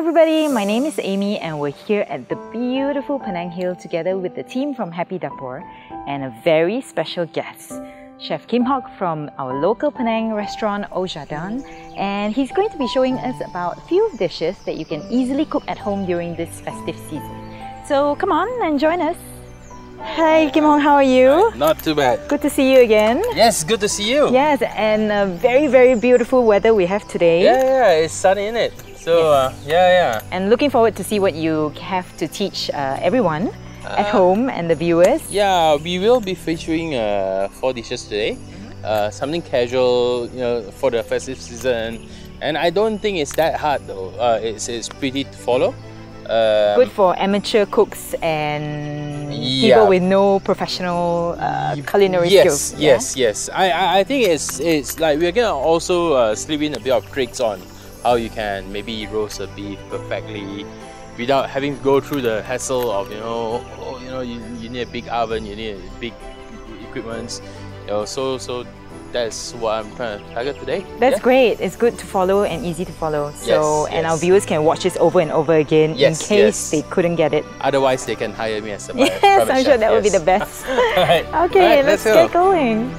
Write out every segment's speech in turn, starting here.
everybody, my name is Amy and we're here at the beautiful Penang Hill together with the team from Happy Dapur and a very special guest, Chef Hock from our local Penang restaurant, Jardin, and he's going to be showing us about a few dishes that you can easily cook at home during this festive season. So come on and join us. Hi Hock, how are you? Not too bad. Good to see you again. Yes, good to see you. Yes, and very beautiful weather we have today. Yeah, it's sunny in it. So yes. And looking forward to see what you have to teach everyone at home and the viewers. Yeah, we will be featuring 4 dishes today. Something casual, for the festive season. And I don't think it's that hard though. It's pretty to follow. Good for amateur cooks and people with no professional culinary skills. Yes. I think it's like we're gonna also slip in a bit of tricks on how you can maybe roast a beef perfectly without having to go through the hassle of you need a big oven, you need big equipment. So that's what I'm trying to target today. That's great. It's good to follow and easy to follow. So and our viewers can watch this over and over again in case they couldn't get it. Otherwise, they can hire me as a Yes, I'm sure that would be the best. Okay, let's get going.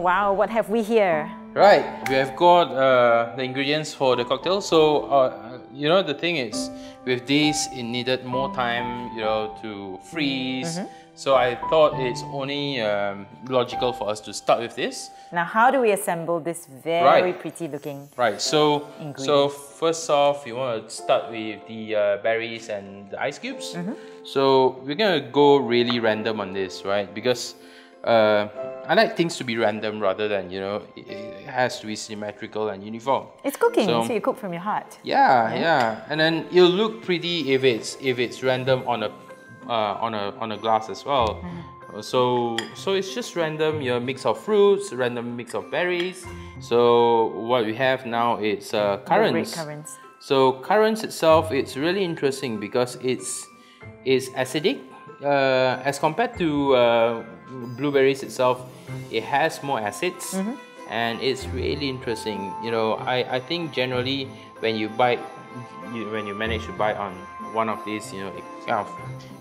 Wow, what have we here? Right, we have got the ingredients for the cocktail. So, the thing is, with this, it needed more time, to freeze. So I thought it's only logical for us to start with this. Now, how do we assemble this very pretty looking So first off, you want to start with the berries and the ice cubes. So we're gonna go really random on this, right? Because I like things to be random rather than, it has to be symmetrical and uniform. It's cooking, so you cook from your heart. Yeah. And then it'll look pretty if it's random on a glass as well. So it's just random, mix of fruits, random mix of berries. So what we have now is currants. Currants. So currants itself, it's really interesting because it's acidic. As compared to blueberries itself, it has more acids, and it's really interesting. I think generally when you manage to bite on one of these,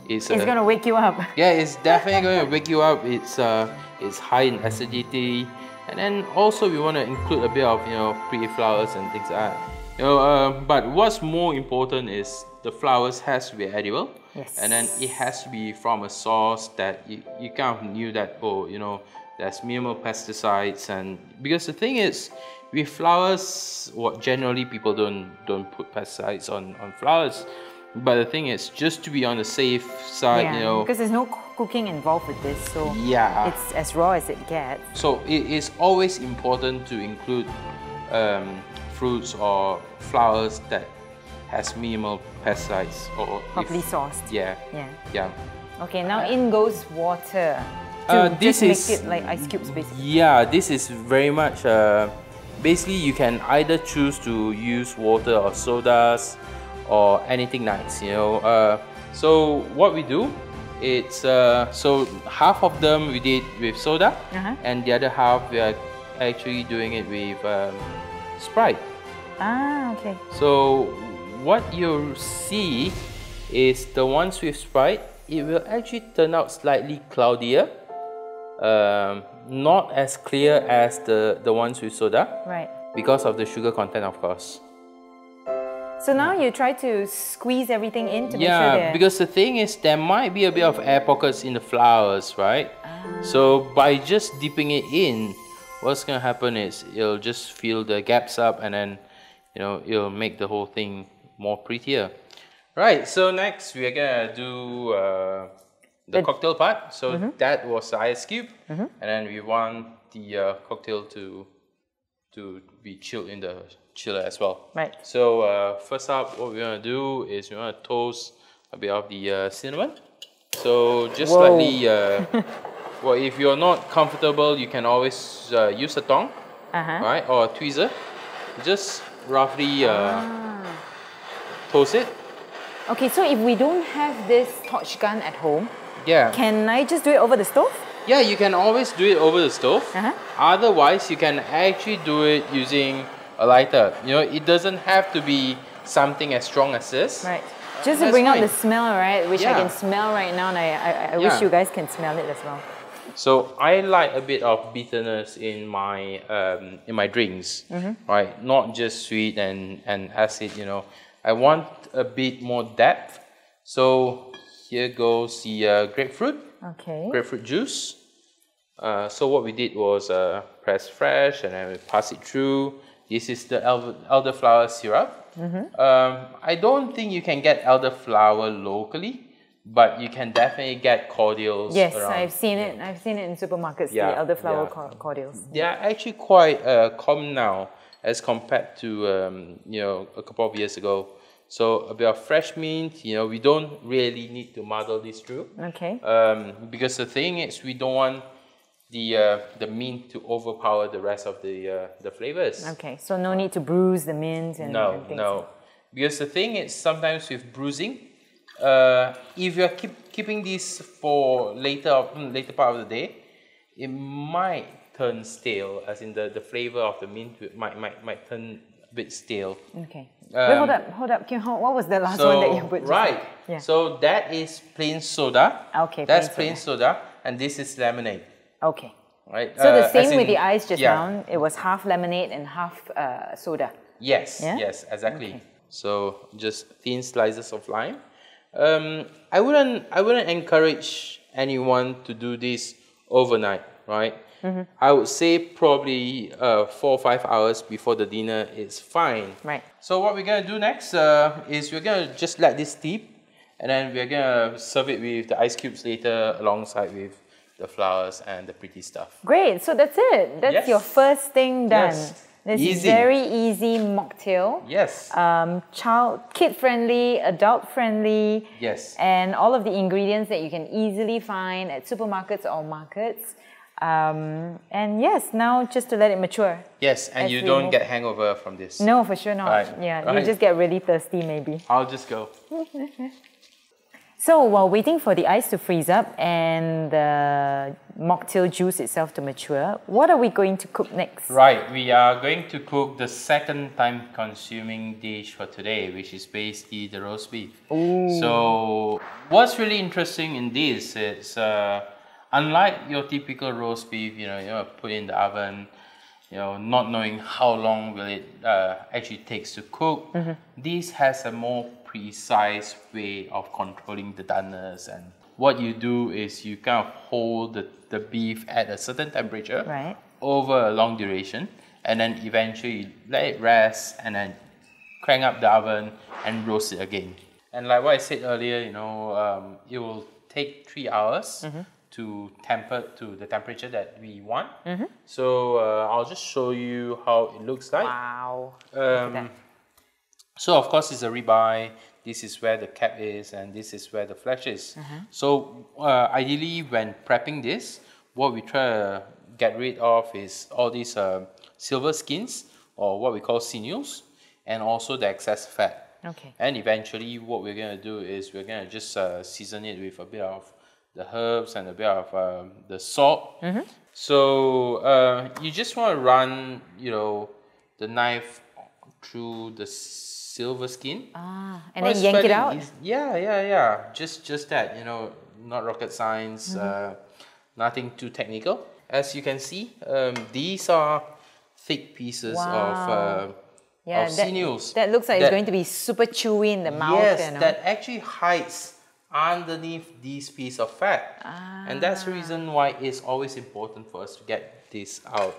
it's gonna wake you up. Yeah, it's definitely going to wake you up. It's high in acidity, and then also we want to include a bit of pretty flowers and things like that. But what's more important is the flowers has to be edible. Yes. And then it has to be from a source that you kind of knew that, there's minimal pesticides. And because the thing is, with flowers, generally people don't put pesticides on flowers. But the thing is, just to be on the safe side, because there's no cooking involved with this, so it's as raw as it gets. So it is always important to include fruits or flowers that has minimal pesticides or properly sourced. Yeah. Okay, now in goes water. This make it like ice cubes, basically. Yeah, this is very much. Basically, you can either choose to use water or sodas or anything nice. So what we do, it's so half of them we did with soda, and the other half we are actually doing it with Sprite. Okay. So what you'll see is the ones with Sprite, it will actually turn out slightly cloudier, not as clear as the ones with soda, because of the sugar content, of course. So now you try to squeeze everything in to make sure Yeah, because the thing is, there might be a bit of air pockets in the flowers, right? So by just dipping it in, what's gonna happen is it'll just fill the gaps up, and then it'll make the whole thing more prettier. Right, so next we are gonna do the cocktail part. So that was the ice cube, and then we want the cocktail to to be chilled in the chiller as well. Right. So first up, what we're gonna do is we're gonna toast a bit of the cinnamon. So just slightly. Well, if you're not comfortable, you can always use a tong, right, or a tweezer. Just roughly toast it. Okay, so if we don't have this torch gun at home, Yeah. can I just do it over the stove? Yeah, you can always do it over the stove. Otherwise, you can actually do it using a lighter. You know, it doesn't have to be something as strong as this. Right. Just to bring out the smell, right? Which I can smell right now, and I wish you guys can smell it as well. So I like a bit of bitterness in my drinks, right? Not just sweet and acid. You know, I want a bit more depth. So here goes the grapefruit. Okay. Grapefruit juice. So what we did was press fresh and then we pass it through. This is the elderflower syrup. I don't think you can get elderflower locally, but you can definitely get cordials. Yes, around. I've seen it. I've seen it in supermarkets. The elderflower cordials. They are actually quite common now as compared to you know, a couple of years ago. So a bit of fresh mint. You know, we don't really need to muddle this through. Okay. Because the thing is, we don't want the mint to overpower the rest of the flavors. Okay, so no need to bruise the mint and things. No. Because the thing is, sometimes with bruising, if you're keeping this for later part of the day, it might turn stale, as in the flavor of the mint might turn a bit stale. Okay. Wait, hold up. What was the last one that you put? Right. Yeah. So that is plain soda. Okay. That's plain soda, and this is lemonade. Okay. Right. So the same with the ice just now. It was half lemonade and half soda. Yes. Yeah? Yes. Exactly. Okay. So just thin slices of lime. I wouldn't encourage anyone to do this overnight, right? I would say probably 4 or 5 hours before the dinner is fine. Right. So what we're gonna do next is we're gonna just let this steep, and then we're gonna serve it with the ice cubes later, alongside with the flowers and the pretty stuff. Great. So that's it. That's your first thing done. Yes. This Easy. very easy mocktail. Yes. Kid-friendly, adult-friendly. Yes. And all of the ingredients that you can easily find at supermarkets or markets. And yes, now just to let it mature. Yes, and you don't get hangover from this. No, for sure not. Right. Yeah, you just get really thirsty maybe. I'll just go. So while waiting for the ice to freeze up and the mocktail juice itself to mature, what are we going to cook next? Right, we are going to cook the second time consuming dish for today, which is basically the roast beef. Ooh. So what's really interesting in this is unlike your typical roast beef, you put in the oven, not knowing how long will it actually takes to cook. This has a more precise way of controlling the doneness, and what you do is you kind of hold the beef at a certain temperature over a long duration, and then eventually you let it rest and then crank up the oven and roast it again. And like what I said earlier, it will take 3 hours to temper to the temperature that we want. So I'll just show you how it looks like. Wow. So of course it's a ribeye. This is where the cap is, and this is where the flesh is. So ideally, when prepping this, what we try to get rid of is all these silver skins, or what we call sinews, and also the excess fat. Okay. And eventually, what we're gonna do is we're gonna just season it with a bit of the herbs and a bit of the salt. So you just want to run, the knife through the silver skin. And then yank it out? Yeah. Just that, not rocket science, nothing too technical. As you can see, these are thick pieces of sinews. That looks like it's going to be super chewy in the mouth. Yes, that actually hides underneath this piece of fat. And that's the reason why it's always important for us to get this out.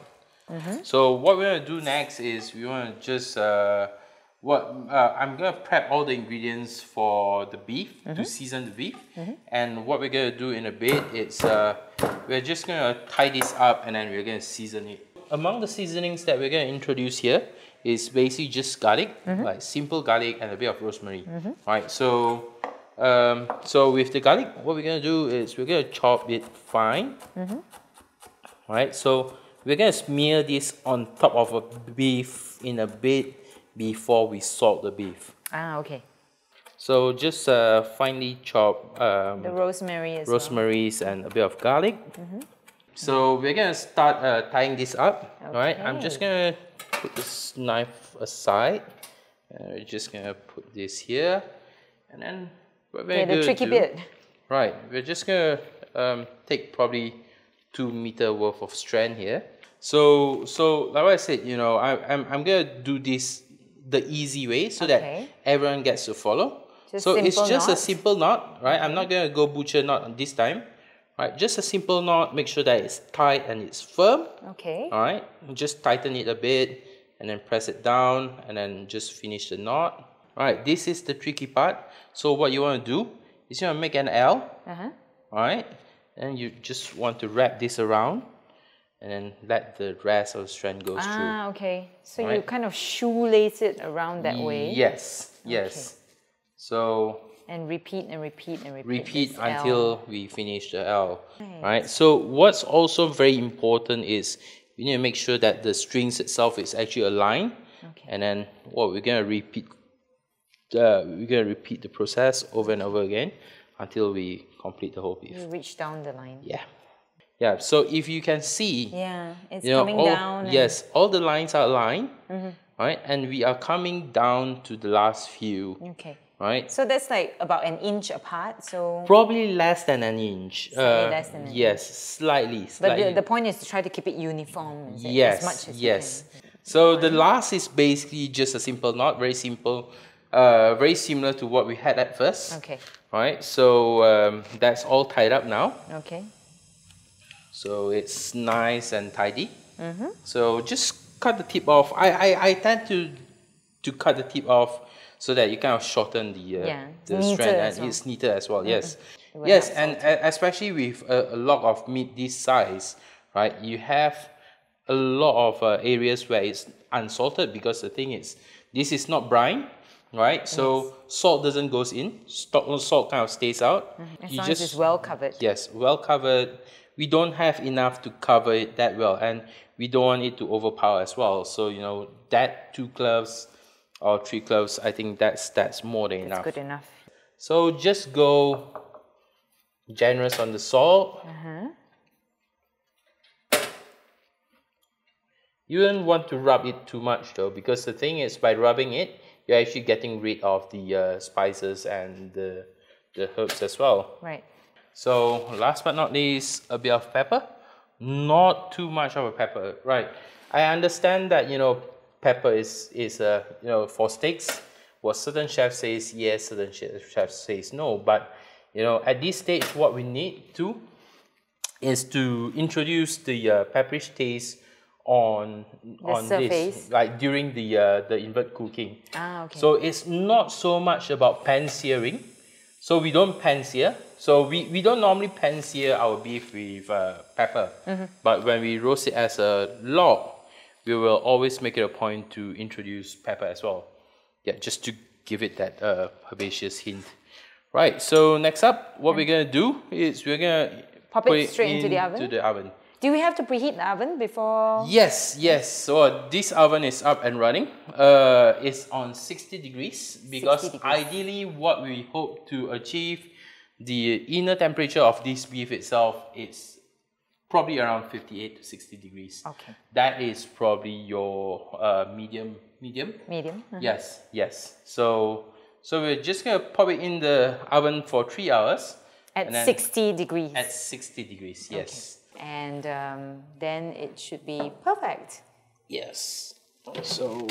So what we're going to do next is we want to just I'm going to prep all the ingredients for the beef, to season the beef. And what we're going to do in a bit is we're just going to tie this up and then we're going to season it. among the seasonings that we're going to introduce here is basically just garlic, like simple garlic and a bit of rosemary. Right, so with the garlic, what we're going to do is we're going to chop it fine. Right, so we're going to smear this on top of a beef in a bit before we salt the beef. Ah, okay. So just finely chop the rosemary as rosemaries and a bit of garlic. So we're going to start tying this up. Okay. All right, I'm just going to put this knife aside. We're just going to put this here. And then what we're going to do... the tricky bit. Right, we're just going to take probably 2 meter worth of strand here. So like I said, you know, I'm going to do this the easy way so that everyone gets to follow. So it's just a simple knot, right? I'm not going to go butcher knot this time. Right, just a simple knot, make sure that it's tight and it's firm. Okay. All right, just tighten it a bit and then press it down and then just finish the knot. All right, this is the tricky part. So what you want to do is you want to make an L. All right, and you just want to wrap this around and then let the rest of the strand go through. Ah, okay. So you kind of shoelace it around that way. Yes, yes. So... and repeat and repeat and repeat. Repeat until we finish the L. Right. So what's also very important is we need to make sure that the strings itself is actually aligned. And then what we're gonna repeat the process over and over again until we complete the whole beef. You reach down the line. Yeah. Yeah. So if you can see, it's coming down. Yes, all the lines are aligned. Right, and we are coming down to the last few. Okay. Right. So that's like about an inch apart. So probably less than an inch. Slightly less than an inch. Slightly. But the point is to try to keep it uniform. Yes. As much as you can. So the last is basically just a simple knot, very simple, very similar to what we had at first. Okay. Right. So that's all tied up now. Okay. So it's nice and tidy. So just cut the tip off. I tend to cut the tip off so that you kind of shorten the strand and it's neater as well. Yes, yes, and especially with a log of meat this size, right? You have a lot of areas where it's unsalted because the thing is, this is not brine, right? So salt doesn't goes in. Salt kind of stays out. As long as it's well covered. Yes, well covered. We don't have enough to cover it that well, and we don't want it to overpower as well. So you know that 2 cloves or 3 cloves, I think that's more than enough. That's good enough. So just go generous on the salt. You don't want to rub it too much though, because the thing is, by rubbing it, you're actually getting rid of the spices and the herbs as well. Right. So last but not least, a bit of pepper. Not too much of a pepper, right? I understand that, you know, pepper is you know, for steaks, what certain chefs says yes, certain chefs says no. But you know, at this stage, what we need to is to introduce the pepperish taste on this, like during the invert cooking. Ah, okay. So it's not so much about pan searing. So we don't pan sear. So we don't normally pan sear our beef with pepper. But when we roast it as a log, we will always make it a point to introduce pepper as well. Yeah, just to give it that herbaceous hint. Right, so next up, what we're going to do is we're going to pop it straight into the oven. Do we have to preheat the oven before? Yes, yes. So this oven is up and running. It's on 60 degrees because 60 degrees. Ideally what we hope to achieve, the inner temperature of this beef itself is probably around 58 to 60 degrees. Okay. That is probably your medium. Medium? Yes, yes. So we're just going to pop it in the oven for 3 hours. At 60 degrees? At 60 degrees, yes. Okay. And then it should be perfect. Yes. So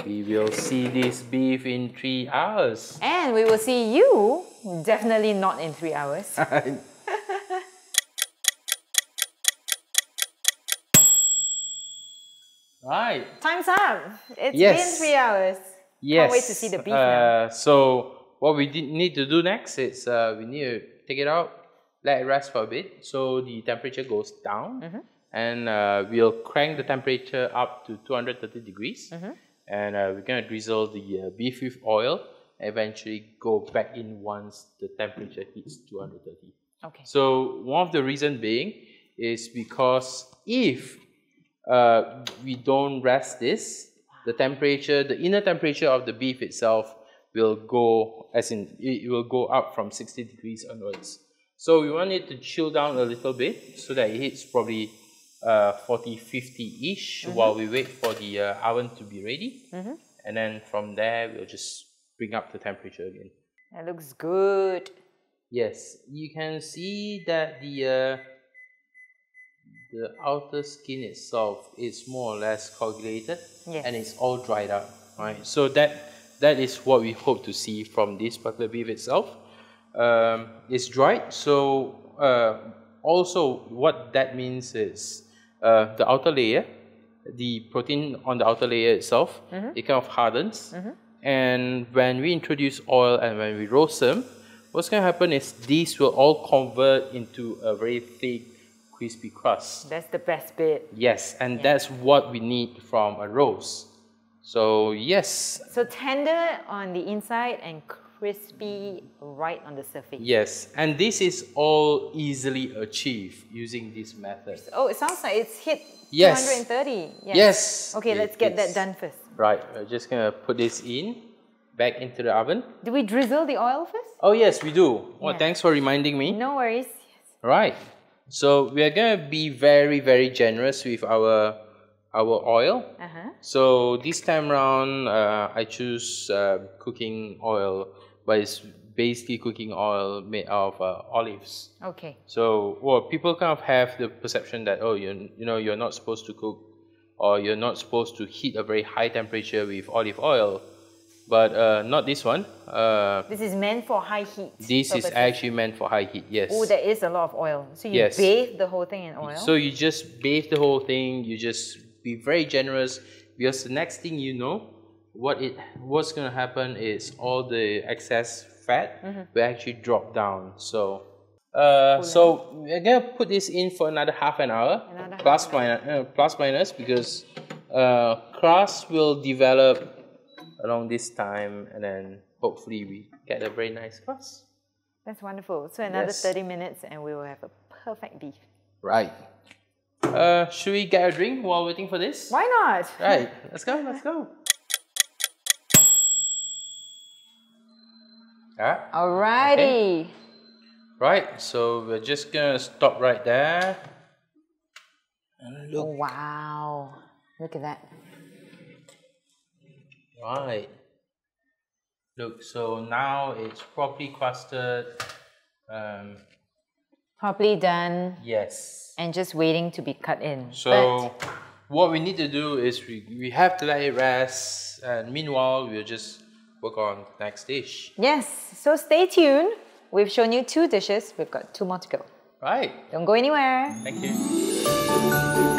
we will see this beef in 3 hours. And we will see you definitely not in 3 hours. Right. Time's up. It's been 3 hours. Yes. Can't wait to see the beef now. So what we need to do next is we need to take it out, let it rest for a bit so the temperature goes down, and we'll crank the temperature up to 230 degrees. And we're going to drizzle the beef with oil, and eventually go back in once the temperature hits 230. Okay. So one of the reason being is because if we don't rest this, the inner temperature of the beef itself will go, it will go up from 60 degrees onwards. So we want it to chill down a little bit so that it hits probably 40, 50-ish while we wait for the oven to be ready. And then from there, we'll just bring up the temperature again. That looks good. Yes, you can see that the outer skin itself is more or less coagulated, and it's all dried out, right? So that is what we hope to see from this particular beef itself. It's dried, so also what that means is the outer layer, the protein on the outer layer itself, it kind of hardens, and when we introduce oil and when we roast them, what's going to happen is these will all convert into a very thick, crispy crust. That's the best bit. Yes, and that's what we need from a roast. So yes. So tender on the inside and crispy right on the surface. Yes, and this is all easily achieved using this method. Oh, it sounds like it's hit 230. Yes. Okay, let's get that done first. Right, we're just going to put this back into the oven. Do we drizzle the oil first? Oh yes, we do. Well, thanks for reminding me. No worries. Right. So we are going to be very, very generous with our oil. So this time around, I choose cooking oil, but it's basically cooking oil made of olives. Okay. So people kind of have the perception that, oh, you're not supposed to cook, or you're not supposed to heat a very high temperature with olive oil. But not this one. This is meant for high heat. This is actually meant for high heat, yes. Oh, there is a lot of oil. So you bathe the whole thing in oil? So you just bathe the whole thing. You just be very generous, because the next thing you know, what's going to happen is all the excess fat will actually drop down. So so we're going to put this in for another half an hour, plus minus, because crust will develop along this time, and then hopefully we get a very nice crust. That's wonderful. So another 30 minutes and we will have a perfect beef. Right. Should we get a drink while waiting for this? Why not? Right. Let's go. Alrighty. Okay. Right. So we're just gonna stop right there. And look. Oh, wow. Look at that. Right. Look, so now it's properly crusted. Properly done. Yes. And just waiting to be cut in. So what we need to do is we have to let it rest, and meanwhile we'll just work on the next dish. Yes. So stay tuned. We've shown you 2 dishes. We've got 2 more to go. Right. Don't go anywhere. Thank you.